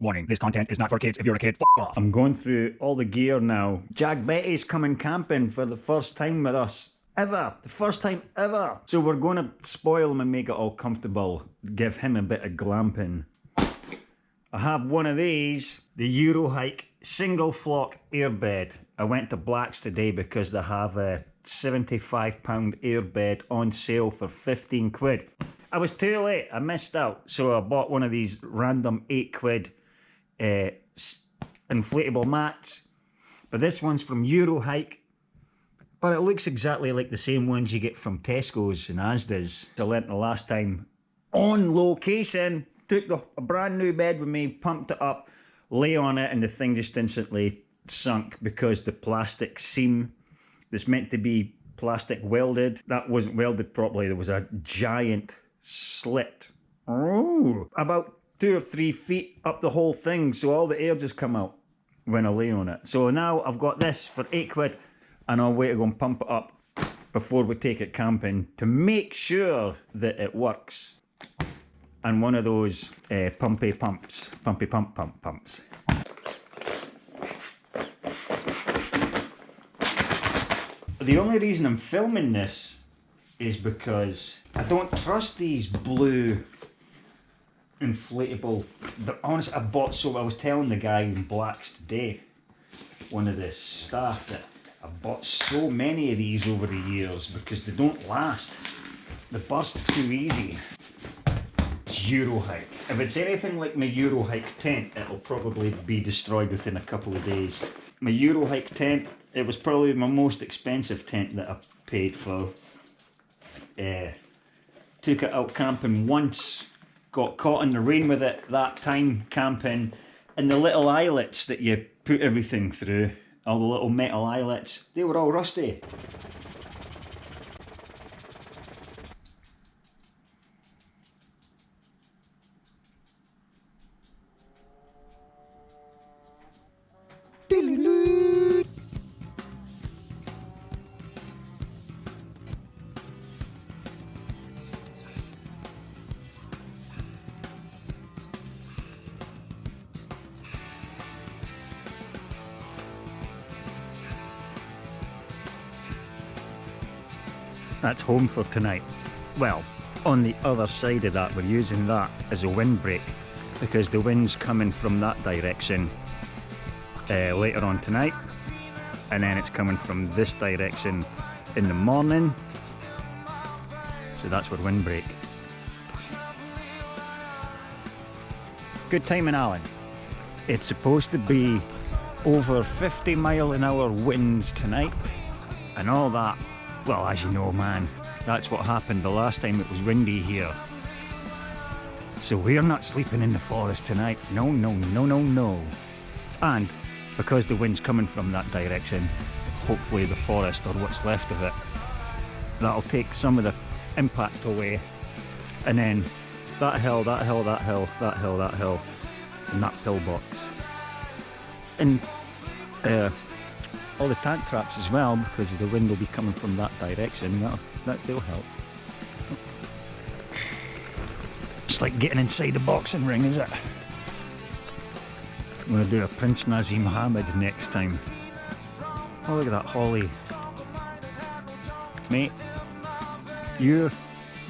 Warning, this content is not for kids. If you're a kid, off. I'm going through all the gear now. Jack Betty's coming camping for the first time with us. Ever. The first time ever. So we're going to spoil him and make it all comfortable. Give him a bit of glamping. I have one of these, the Eurohike single flock airbed. I went to Blacks today because they have a £75 airbed on sale for 15 quid. I was too late, I missed out. So I bought one of these random 8 quid inflatable mats. But this one's from Eurohike. But it looks exactly like the same ones you get from Tesco's and Asda's. I learnt the last time on location. Took a brand new bed with me, pumped it up, lay on it, and the thing just instantly sunk because the plastic seam that's meant to be plastic welded, that wasn't welded properly. There was a giant slit. Oh, about 2 or 3 feet up the whole thing, so all the air just come out when I lay on it. So now I've got this for 8 quid, and I'll wait to go and pump it up before we take it camping to make sure that it works. And one of those pumpy pumps. The only reason I'm filming this is because I don't trust these blue inflatable. Honestly, I was telling the guy in Blacks today, one of the staff, that I've bought so many of these over the years because they don't last. They burst too easy. It's Eurohike. If it's anything like my Eurohike tent, it'll probably be destroyed within a couple of days. My Eurohike tent, it was probably my most expensive tent that I paid for. Took it out camping once, got caught in the rain with it that time camping, and the little eyelets that you put everything through, all the little metal eyelets, they were all rusty. That's home for tonight. Well, on the other side of that, we're using that as a windbreak because the wind's coming from that direction later on tonight, and then it's coming from this direction in the morning, so that's our windbreak. Good timing, Alan. It's supposed to be over 50-mile-an-hour winds tonight and all that. Well, as you know, man, that's what happened the last time it was windy here. So we're not sleeping in the forest tonight. No, no, no, no, no. And because the wind's coming from that direction, hopefully the forest, or what's left of it, that'll take some of the impact away. And then that hill, that hill, that hill, that hill, that hill, and that pillbox. And all the tank traps as well, because the wind will be coming from that direction. That'll help. It's like getting inside a boxing ring, is it? I'm going to do a Prince Nazim Mohammed next time. Oh, look at that holly. Mate, if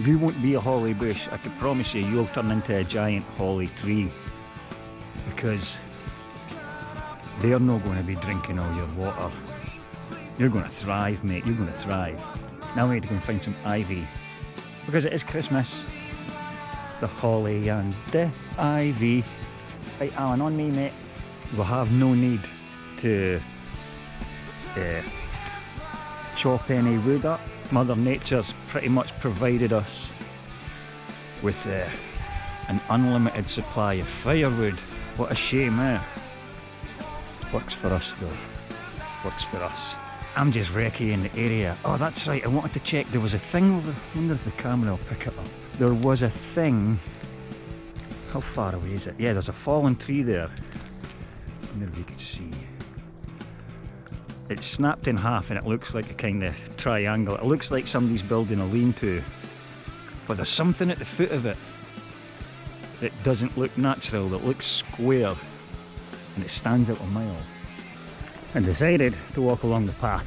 you won't be a holly bush, I can promise you, you'll turn into a giant holly tree. Because they're not going to be drinking all your water. You're going to thrive, mate. You're going to thrive. Now we need to go and find some ivy. Because it is Christmas. The holly and the ivy. Right, Alan, on me, mate. We'll have no need to chop any wood up. Mother Nature's pretty much provided us with an unlimited supply of firewood. What a shame, eh? Works for us though. Works for us. I'm just recce in the area. Oh, that's right, I wanted to check. There was a thing over. I wonder if the camera will pick it up. There was a thing. How far away is it? Yeah, there's a fallen tree there. I wonder if you could see. It's snapped in half and it looks like a kind of triangle. It looks like somebody's building a lean-to. But there's something at the foot of it. that doesn't look natural, that looks square, and it stands out a mile. I decided to walk along the path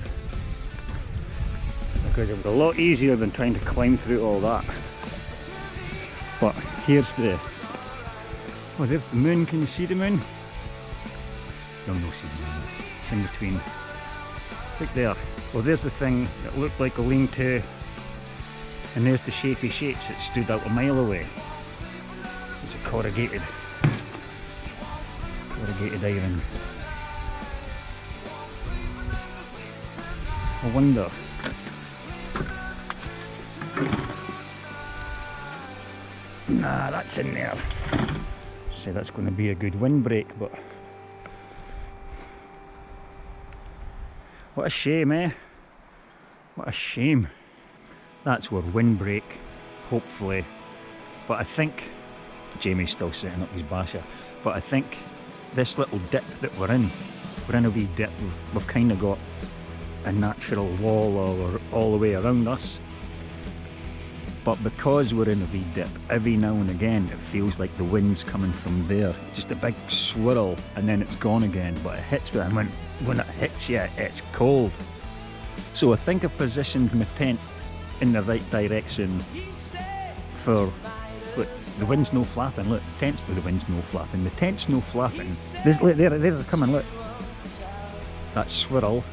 because it was a lot easier than trying to climb through all that. But here's the... oh, there's the moon. Can you see the moon? You'll not see the moon. It's in between. Look there. Well, there's the thing that looked like a lean-to, and there's the shapy shapes that stood out a mile away. It's a corrugated iron. I wonder. Nah, that's in there. Say that's going to be a good windbreak, but what a shame, eh? What a shame. That's where windbreak, hopefully. But I think Jamie's still setting up his basher. But I think this little dip that we're in a wee dip. We've kind of got a natural wall all the way around us. But because we're in a wee dip, every now and again it feels like the wind's coming from there. Just a big swirl and then it's gone again. But it hits you, and when it hits you, it's cold. So I think I've positioned my tent in the right direction for... look, the wind's no flapping, look, the wind's no flapping, the tent's no flapping. Look, there they're coming, look. That swirl.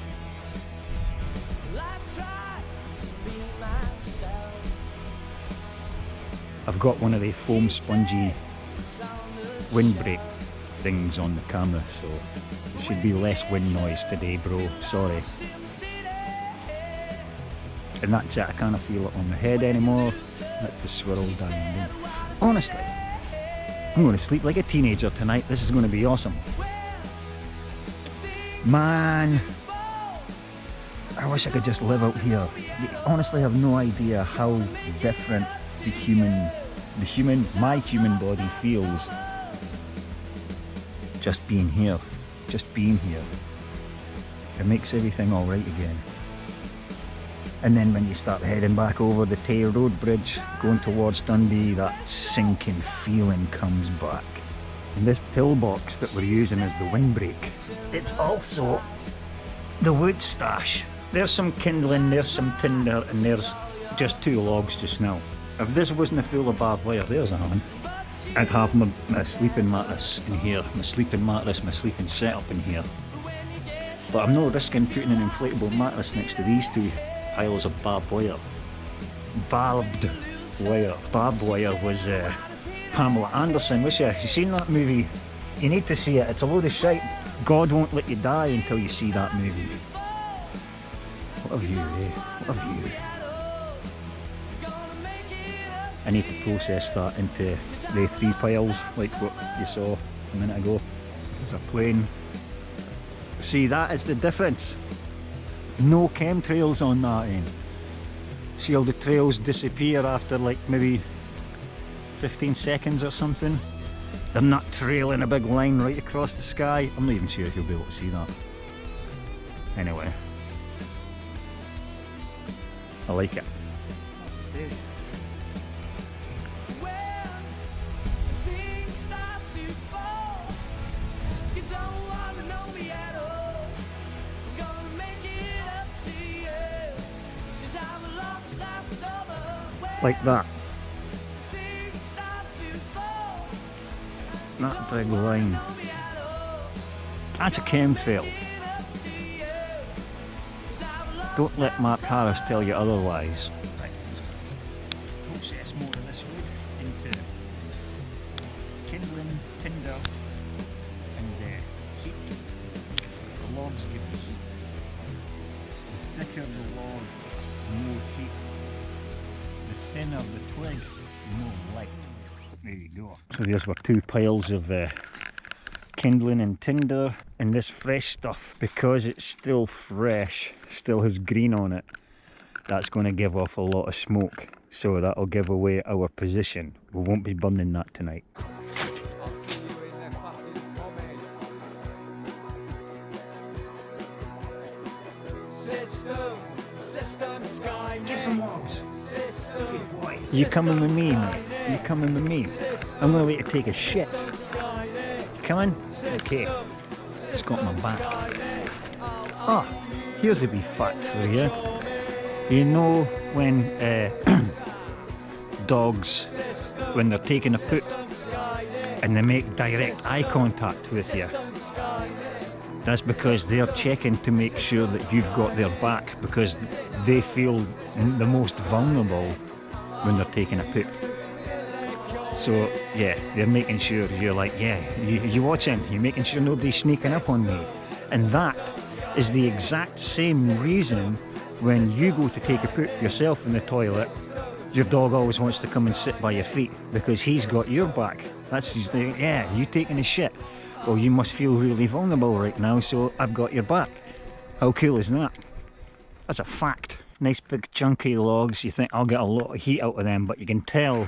I've got one of the foam spongy windbreak things on the camera, so there should be less wind noise today, bro, sorry. And that's it, I can't feel it on my head anymore. Let the swirl down. Honestly, I'm going to sleep like a teenager tonight. This is going to be awesome. Man, I wish I could just live out here. You honestly have no idea how different my human body feels just being here. It makes everything alright again. And then when you start heading back over the Tay Road Bridge, going towards Dundee, that sinking feeling comes back. And this pillbox that we're using as the windbreak, it's also the wood stash. There's some kindling, there's some tinder, and there's just 2 logs just now. If this wasn't full of barbed wire, there's a hand, I'd have my sleeping mattress in here, my sleeping setup in here. But I'm not risking putting an inflatable mattress next to these 2 piles of barbed wire. Barbed wire was Pamela Anderson, was you seen that movie? You need to see it, it's a load of shite. God won't let you die until you see that movie. What a view, eh? What a view. I need to process that into the 3 piles like what you saw a minute ago. There's a plane. See, that is the difference. No chemtrails on that end. See all the trails disappear after like maybe 15 seconds or something. They're not trailing a big line right across the sky. I'm not even sure if you'll be able to see that. Anyway. I like it. Like that. That big line. That's a chemtrail. Don't let Mark Harris tell you otherwise. Right. Process more of this wood into kindling, tinder, and heat. The logs give us heat. The thicker the log, the more heat. The thinner the twig, the more light. There you go. So there's our 2 piles of kindling and tinder, and this fresh stuff, because it's still fresh, still has green on it, that's going to give off a lot of smoke, so that'll give away our position. We won't be burning that tonight. Get some logs. You coming with me, mate? You coming with me? I'm going to wait to take a shit. Coming? Okay. It's got my back. Ah, here's a wee fact for you. You know when dogs, when they're taking a poop and they make direct eye contact with you, that's because they're checking to make sure that you've got their back, because they feel the most vulnerable when they're taking a poop. So yeah, they're making sure you're like, yeah, you watching, you're making sure nobody's sneaking up on me. And that is the exact same reason when you go to take a poop yourself in the toilet, your dog always wants to come and sit by your feet, because he's got your back. That's his thing. Yeah, you taking a shit. Well, you must feel really vulnerable right now, so I've got your back. How cool is that? That's a fact. Nice big chunky logs. You think I'll get a lot of heat out of them, but you can tell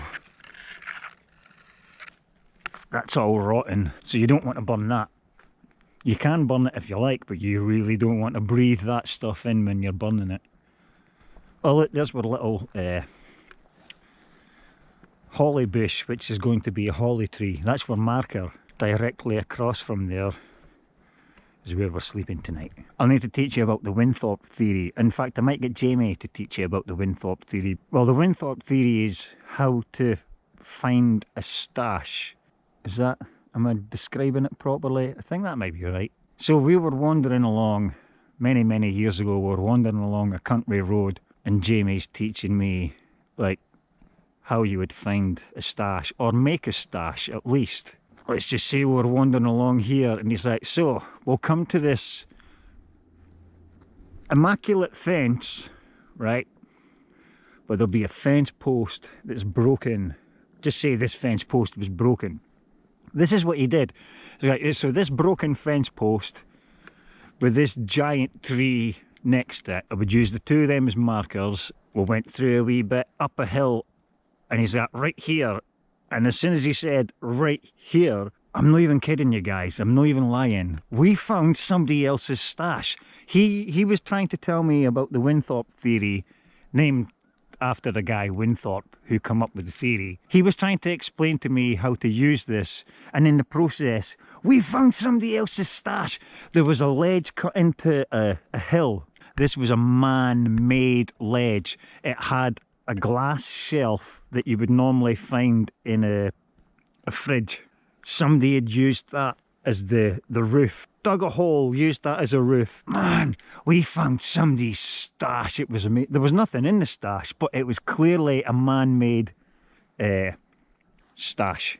that's all rotten, so you don't want to burn that. You can burn it if you like, but you really don't want to breathe that stuff in when you're burning it. Oh look, there's our little holly bush, which is going to be a holly tree. That's our marker. Directly across from there is where we're sleeping tonight. I'll need to teach you about the Winthorpe theory. In fact, I might get Jamie to teach you about the Winthorpe theory. Well, the Winthorpe theory is how to find a stash. Is that, am I describing it properly? I think that might be right. So we were wandering along, many years ago, we were wandering along a country road, and Jamie's teaching me, like, how you would find a stash, or make a stash at least. Let's just say we're wandering along here, and he's like, so we'll come to this immaculate fence, right? But there'll be a fence post that's broken. Just say this fence post was broken. This is what he did. Right, so this broken fence post with this giant tree next to it, I would use the two of them as markers. We went through a wee bit up a hill, and he's like, right here. And as soon as he said right here, I'm not even kidding you guys, I'm not even lying, we found somebody else's stash. He was trying to tell me about the Winthorpe theory, named after the guy Winthorpe who come up with the theory. He was trying to explain to me how to use this, and in the process we found somebody else's stash. There was a ledge cut into a hill. This was a man-made ledge. It had a glass shelf that you would normally find in a fridge. Somebody had used that as the roof. Dug a hole, used that as a roof. Man, we found somebody's stash. It was amazing. There was nothing in the stash, but it was clearly a man-made stash.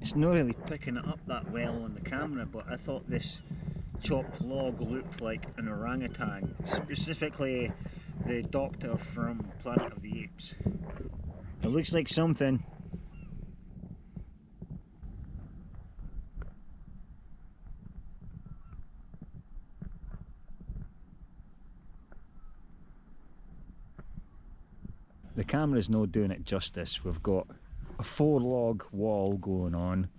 It's not really picking it up that well on the camera, but I thought this chopped log looked like an orangutan, specifically the doctor from Planet of the Apes. It looks like something. The camera's not doing it justice. We've got a 4-log wall going on.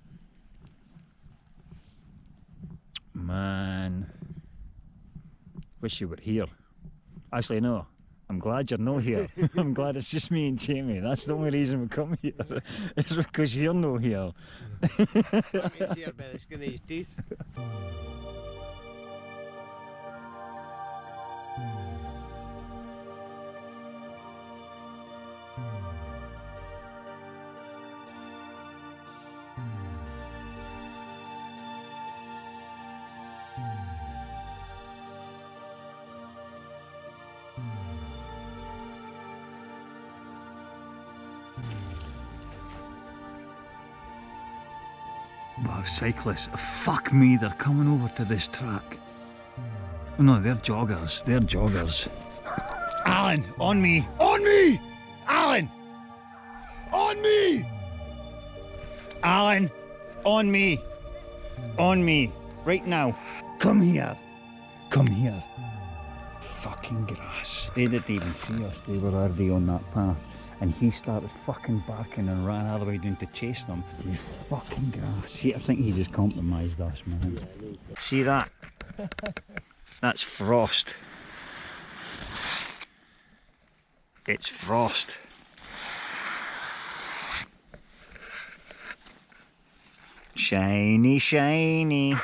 Man, wish you were here. Actually no, I'm glad you're not here. I'm glad it's just me and Jamie. That's the only reason we come here. It's because you're not here. It's here by the skin of his teeth. Wow, cyclists, fuck me, they're coming over to this track. Oh no, they're joggers, they're joggers. Alan, on me! On me! Alan! On me! Alan, on me! On me, right now. Come here. Come here. Fucking grass. They didn't even see us, they were already on that path. And he started fucking barking and ran all the way down to chase them. You fucking grass. See, I think he just compromised us, man. See that? That's frost. It's frost. Shiny, shiny.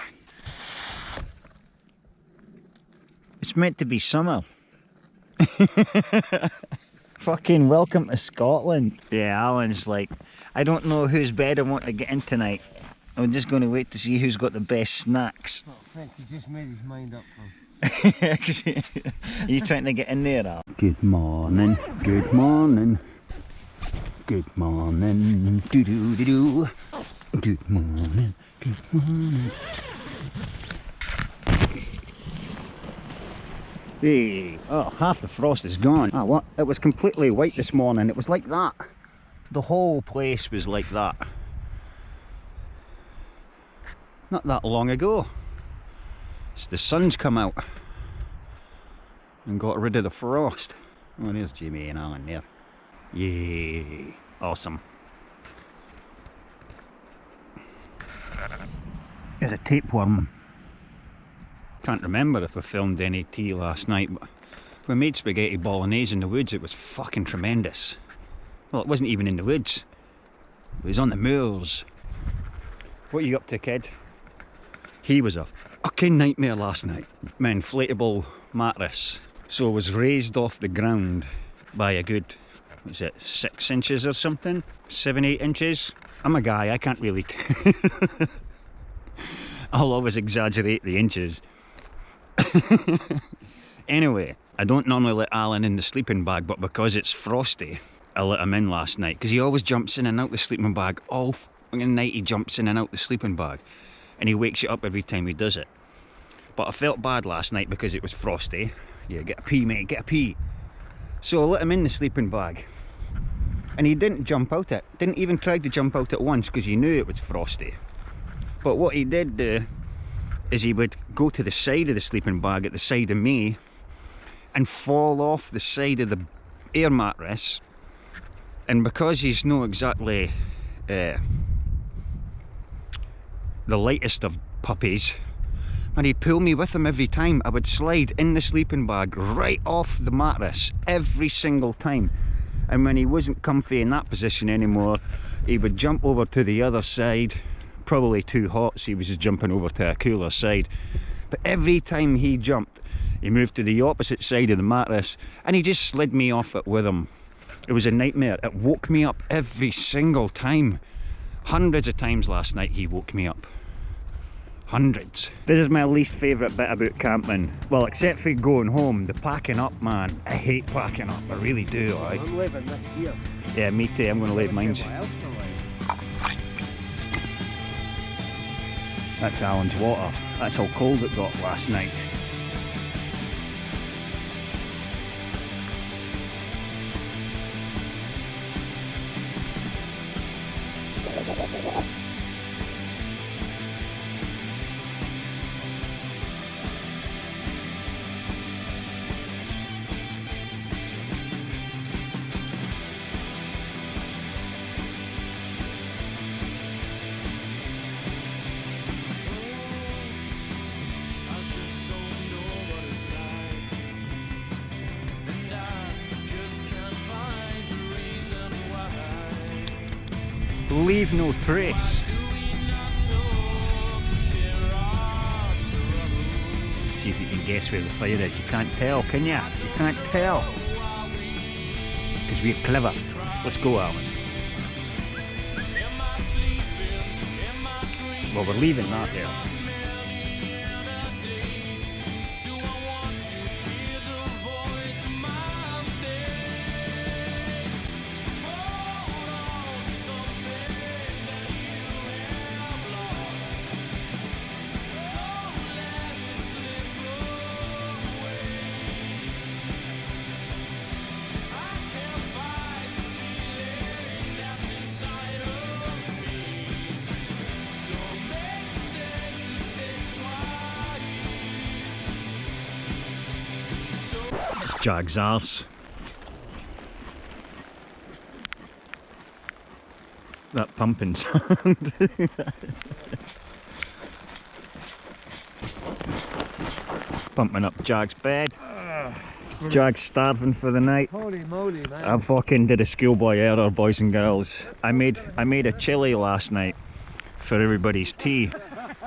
It's meant to be summer. Fucking welcome to Scotland. Yeah, Alan's like, I don't know whose bed I want to get in tonight. I'm just going to wait to see who's got the best snacks. Oh, I think he just made his mind up for him. Are you trying to get in there, Al? Good morning, good morning. Good morning, do do do do. Good morning, good morning. Hey, oh, half the frost is gone. Ah, what? It was completely white this morning. It was like that. The whole place was like that. Not that long ago. It's the sun's come out and got rid of the frost. Oh, there's Jamie and Alan there. Yay, awesome. There's a tapeworm. Can't remember if we filmed any tea last night, but we made spaghetti bolognese in the woods. It was fucking tremendous. Well, it wasn't even in the woods. It was on the moors. What are you up to, kid? He was a fucking nightmare last night. My inflatable mattress. So it was raised off the ground by a good, was it 6 inches or something? 7, 8 inches? I'm a guy, I can't really I'll always exaggerate the inches. Anyway, I don't normally let Alan in the sleeping bag, but because it's frosty, I let him in last night, because he always jumps in and out the sleeping bag. All fucking night he jumps in and out the sleeping bag, and he wakes you up every time he does it. But I felt bad last night because it was frosty. Yeah, get a pee, mate, get a pee. So I let him in the sleeping bag, and he didn't jump out it. Didn't even try to jump out at once, because he knew it was frosty. But what he did do is he would go to the side of the sleeping bag at the side of me and fall off the side of the air mattress. And because he's not exactly the lightest of puppies, and he'd pull me with him every time. I would slide in the sleeping bag right off the mattress every single time. And when he wasn't comfy in that position anymore, he would jump over to the other side. Probably too hot, so he was just jumping over to a cooler side. But every time he jumped, he moved to the opposite side of the mattress, and he just slid me off it with him. It was a nightmare. It woke me up every single time. Hundreds of times last night he woke me up. Hundreds. This is my least favourite bit about camping. Well, except for going home, the packing up, man. I hate packing up, I really do, alright? I'm leaving this here. Yeah, me too, I'm going to leave mine. What else to leave? That's Alan's water. That's how cold it got last night. leave no trace. See if you can guess where the fire is. You can't tell, can ya? You can't tell. Because we're clever. Let's go, Alan. Well, we're leaving that there. Jag's arse. That pumping sound. Pumping up Jag's bed. Jag's starving for the night. Holy moly, man. I fucking did a schoolboy error, boys and girls. I made a chili last night for everybody's tea.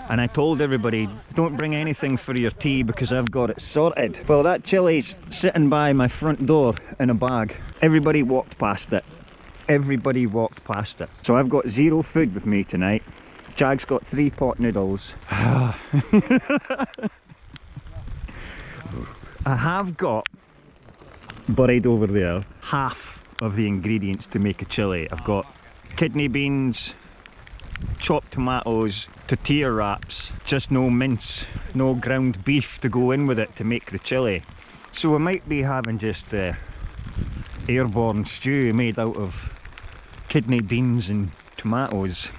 And I told everybody, don't bring anything for your tea because I've got it sorted. Well, that chili's sitting by my front door in a bag. Everybody walked past it. Everybody walked past it. So I've got 0 food with me tonight. Jag's got 3 pot noodles. I have got, buried over there, half of the ingredients to make a chili. I've got kidney beans, chopped tomatoes, tortilla wraps, just no mince, no ground beef to go in with it to make the chili. So we might be having just airborne stew made out of kidney beans and tomatoes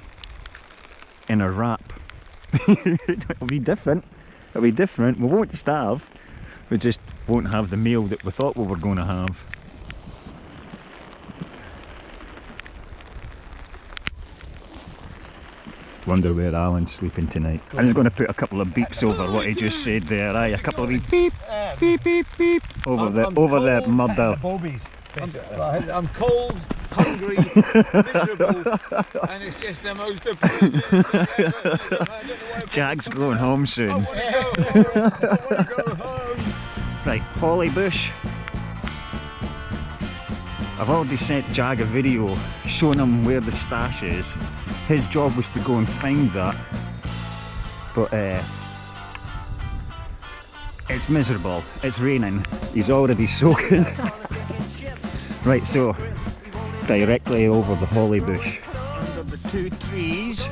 in a wrap. It'll be different. It'll be different. We won't starve. We just won't have the meal that we thought we were going to have. Wonder where Alan's sleeping tonight. I'm just going to put a couple of beeps over what he just said there. Aye, a couple of wee beep, beep, beep, beep over the murder. I'm cold, hungry, miserable, and it's just the most depressing thing ever. Jag's going home soon. I want to go home. Right, Holly Bush. I've already sent Jag a video showing him where the stash is. His job was to go and find that, but it's miserable. It's raining. He's already soaking. Right, so directly over the holly bush, under the 2 trees.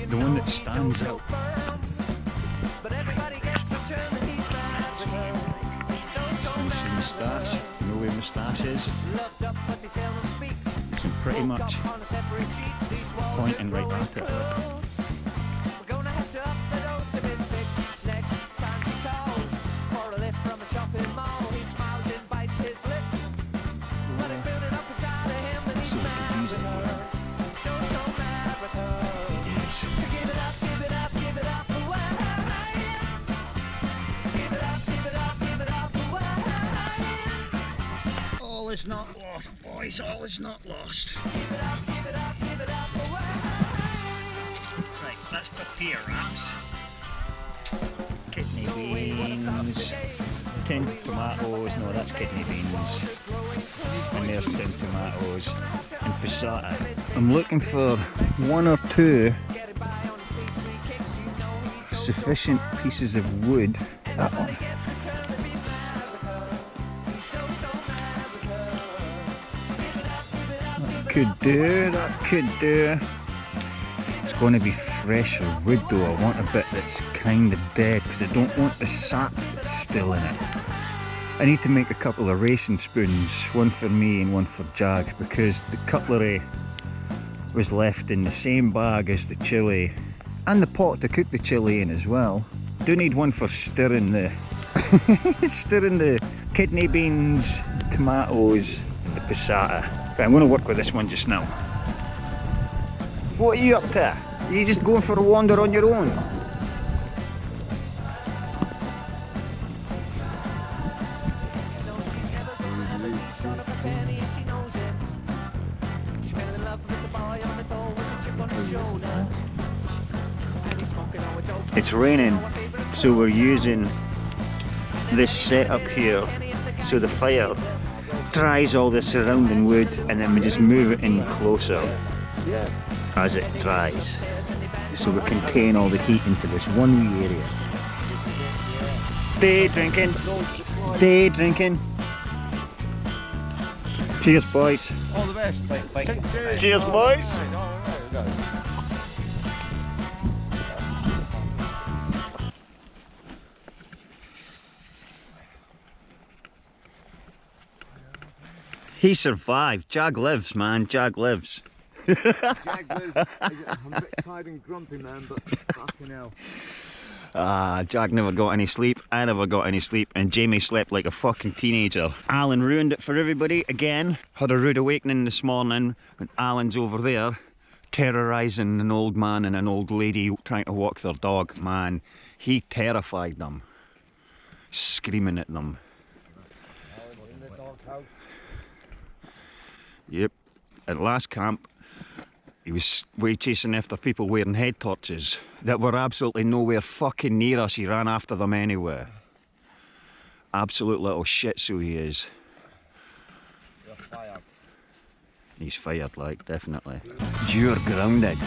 The one that stands out. Moustache, you know where moustache is? So pretty much pointing right at it. So confusing. It is. All is not lost, boys, all is not lost. Right, that's tortilla wraps. Kidney beans, tinned tomatoes, no that's kidney beans. And there's tinned tomatoes and passata. I'm looking for 1 or 2 sufficient pieces of wood. That one. That could do. It's going to be fresher wood though. I want a bit that's kind of dead because I don't want the sap that's still in it. I need to make a couple of racing spoons, one for me and one for Jag, because the cutlery was left in the same bag as the chilli and the pot to cook the chilli in as well. Do need one for stirring the stirring the kidney beans, tomatoes and the passata. But I'm going to work with this one just now. What are you up to? Are you just going for a wander on your own? It's raining, so we're using this setup here so the fire dries all the surrounding wood, and then we just move it in closer as it dries, so we contain all the heat into this one wee area. Day drinking, day drinking. Cheers, boys. All the best. Cheers, boys. He survived. Jag lives, man. Jag lives. Jag lives. I'm a bit tired and grumpy, man, but fucking hell. Jag never got any sleep, I never got any sleep, and Jamie slept like a fucking teenager. Alan ruined it for everybody again. Had a rude awakening this morning when Alan's over there terrorising an old man and an old lady trying to walk their dog. Man, he terrified them, screaming at them. In the doghouse. Yep, at last camp he was way chasing after people wearing head torches that were absolutely nowhere fucking near us. He ran after them anyway. Absolute little shit, so he is. You're fired. He's fired, like, definitely. You're grounded.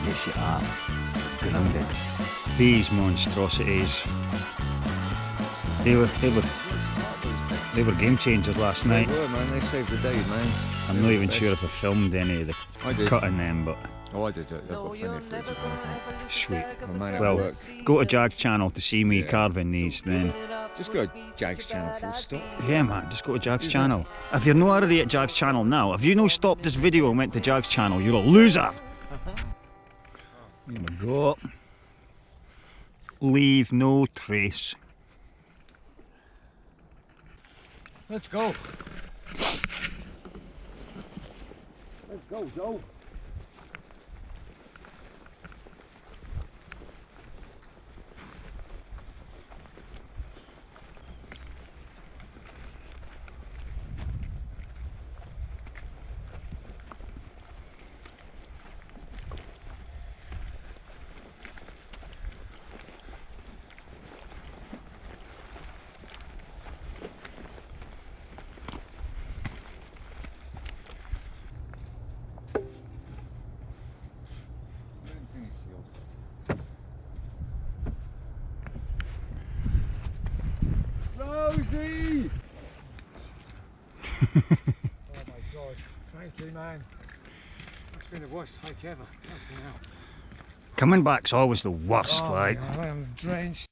Yes, you are. Grounded. These monstrosities. They were game changers last night. They were, man. They saved the day, man. I'm not even sure if I filmed any of the I did. cutting them, but Oh, I did. I've got plenty of footage. sweet. My man at Well, work. go to Jag's channel to see me Yeah. carving these then. Just go to Jag's channel full stop. Yeah, man, just go to Jag's channel. If you're not already at Jag's channel now, if you no stopped this video and went to Jag's channel, you're a loser. There we go. Leave no trace. Let's go. Let's go, Joe. Rosie! Oh my god, thank you, man. That's been the worst hike ever. Fucking hell. Coming back's always the worst, Oh, like. I am drenched.